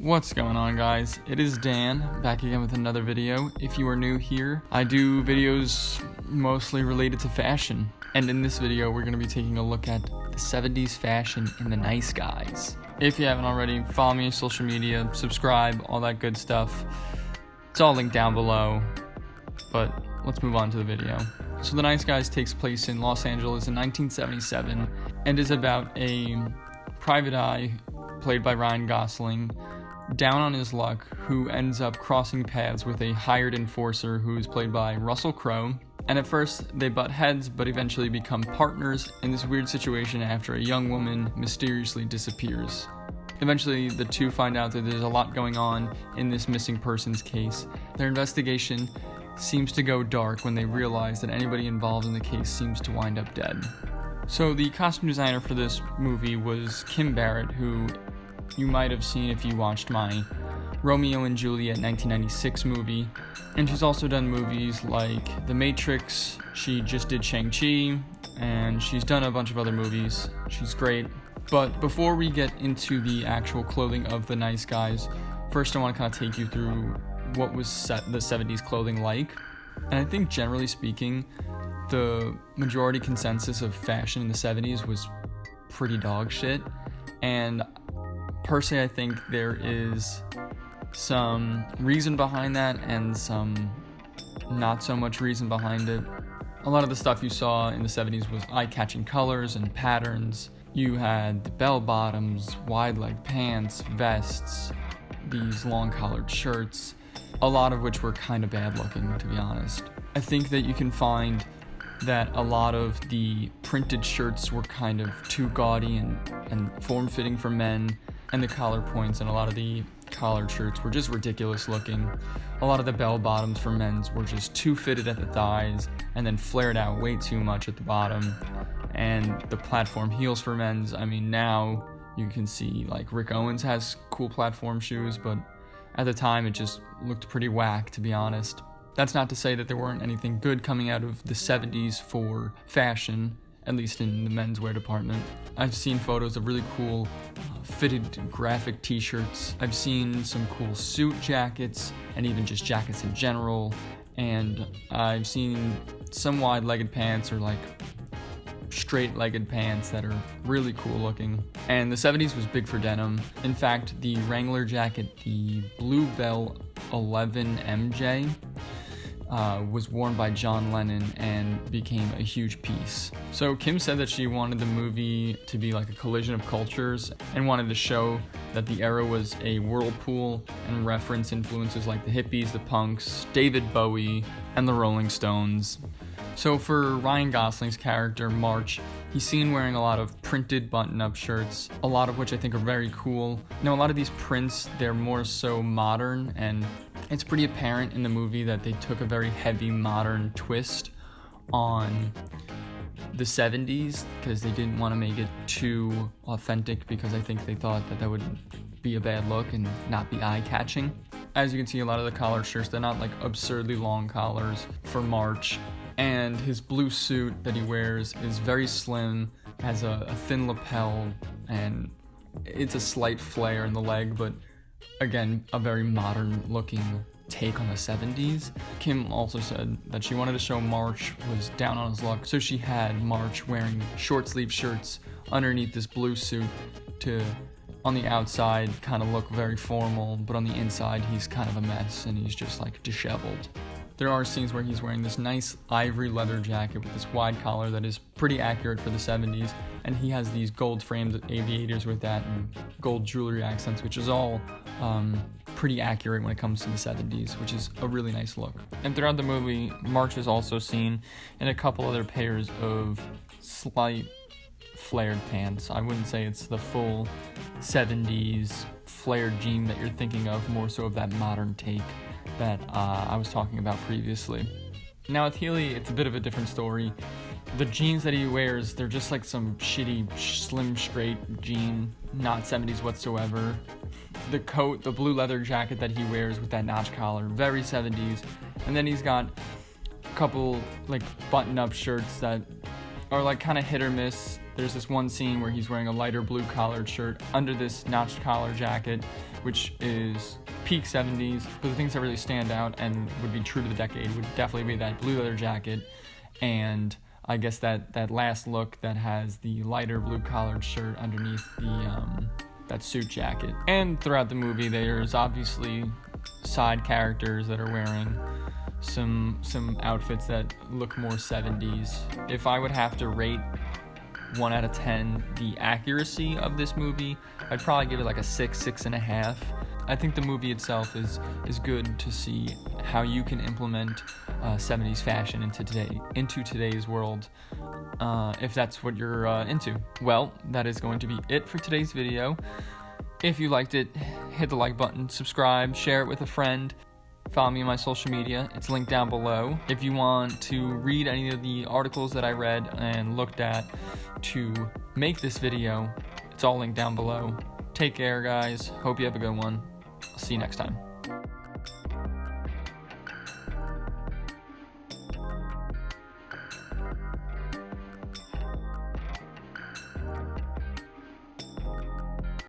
What's going on, guys? It is Dan, back again with another video. If you are new here, I do videos mostly related to fashion. And in this video, we're going to be taking a look at the 70s fashion in the nice guys. If you haven't already, follow me on social media, subscribe, all that good stuff. It's all linked down below. But let's move on to the video. So The Nice Guys takes place in Los Angeles in 1977 and is about a private eye, played by Ryan Gosling, down on his luck, who ends up crossing paths with a hired enforcer who's played by Russell Crowe. And at first they butt heads, but eventually become partners in this weird situation after a young woman mysteriously disappears. Eventually the two find out that there's a lot going on in this missing persons case. Their investigation seems to go dark when they realize that anybody involved in the case seems to wind up dead. So the costume designer for this movie was Kim Barrett, who you might have seen if you watched my Romeo and Juliet 1996 movie. And she's also done movies like The Matrix, she just did Shang-Chi, and she's done a bunch of other movies. She's great. But before we get into the actual clothing of the Nice Guys, first I want to kind of take you through what was the 70s clothing like. And I think generally speaking, the majority consensus of fashion in the 70s was pretty dog shit. And personally, I think there is some reason behind that and some not so much reason behind it. A lot of the stuff you saw in the 70s was eye-catching colors and patterns. You had the bell bottoms, wide leg pants, vests, these long collared shirts, a lot of which were kind of bad looking, to be honest. I think that you can find that a lot of the printed shirts were kind of too gaudy and form-fitting for men, and the collar points and a lot of the collared shirts were just ridiculous looking. A lot of the bell bottoms for men's were just too fitted at the thighs and then flared out way too much at the bottom. And the platform heels for men's, I mean, now you can see like Rick Owens has cool platform shoes, but at the time it just looked pretty whack, to be honest. That's not to say that there weren't anything good coming out of the 70s for fashion, at least in the menswear department. I've seen photos of really cool fitted graphic t-shirts. I've seen some cool suit jackets and even just jackets in general. And I've seen some wide-legged pants or like straight-legged pants that are really cool looking. And the 70s was big for denim. In fact, the Wrangler jacket, the Blue Bell 11 MJ, was worn by John Lennon and became a huge piece. So Kim said that she wanted the movie to be like a collision of cultures and wanted to show that the era was a whirlpool and reference influences like the hippies, the punks, David Bowie, and the Rolling Stones. So for Ryan Gosling's character, March, he's seen wearing a lot of printed button-up shirts, a lot of which I think are very cool. Now, a lot of these prints, they're more so modern, and it's pretty apparent in the movie that they took a very heavy modern twist on the 70s because they didn't want to make it too authentic, because I think they thought that that would be a bad look and not be eye-catching. As you can see, a lot of the collar shirts, they're not like absurdly long collars for March. And his blue suit that he wears is very slim, has a thin lapel, and it's a slight flare in the leg, but again, a very modern looking take on the 70s. Kim also said that she wanted to show March was down on his luck, so she had March wearing short sleeve shirts underneath this blue suit to, on the outside, kind of look very formal, but on the inside he's kind of a mess and he's just like disheveled. There are scenes where he's wearing this nice ivory leather jacket with this wide collar that is pretty accurate for the 70s, and he has these gold framed aviators with that and gold jewelry accents, which is all pretty accurate when it comes to the 70s, which is a really nice look. And throughout the movie, March is also seen in a couple other pairs of slight flared pants. I wouldn't say it's the full 70s flared jean that you're thinking of, more so of that modern take that I was talking about previously. Now with Healy, it's a bit of a different story. The jeans that he wears, they're just like some shitty, slim, straight jean, not 70s whatsoever. The coat, the blue leather jacket that he wears with that notch collar, very 70s. And then he's got a couple like button-up shirts that are like kind of hit or miss. There's this one scene where he's wearing a lighter blue collared shirt under this notched collar jacket which is peak 70s, but the things that really stand out and would be true to the decade would definitely be that blue leather jacket, and I guess that last look that has the lighter blue collared shirt underneath that suit jacket. And throughout the movie, there's obviously side characters that are wearing some outfits that look more 70s. If I would have to rate 1 out of 10 the accuracy of this movie, I'd probably give it like a 6.5. I think the movie itself is good to see how you can implement 70s fashion into today's world, if that's what you're into. Well, that is going to be it for today's video. If you liked it, hit the like button, subscribe, share it with a friend. Follow me on my social media. It's linked down below. If you want to read any of the articles that I read and looked at to make this video, it's all linked down below. Take care, guys. Hope you have a good one. I'll see you next time.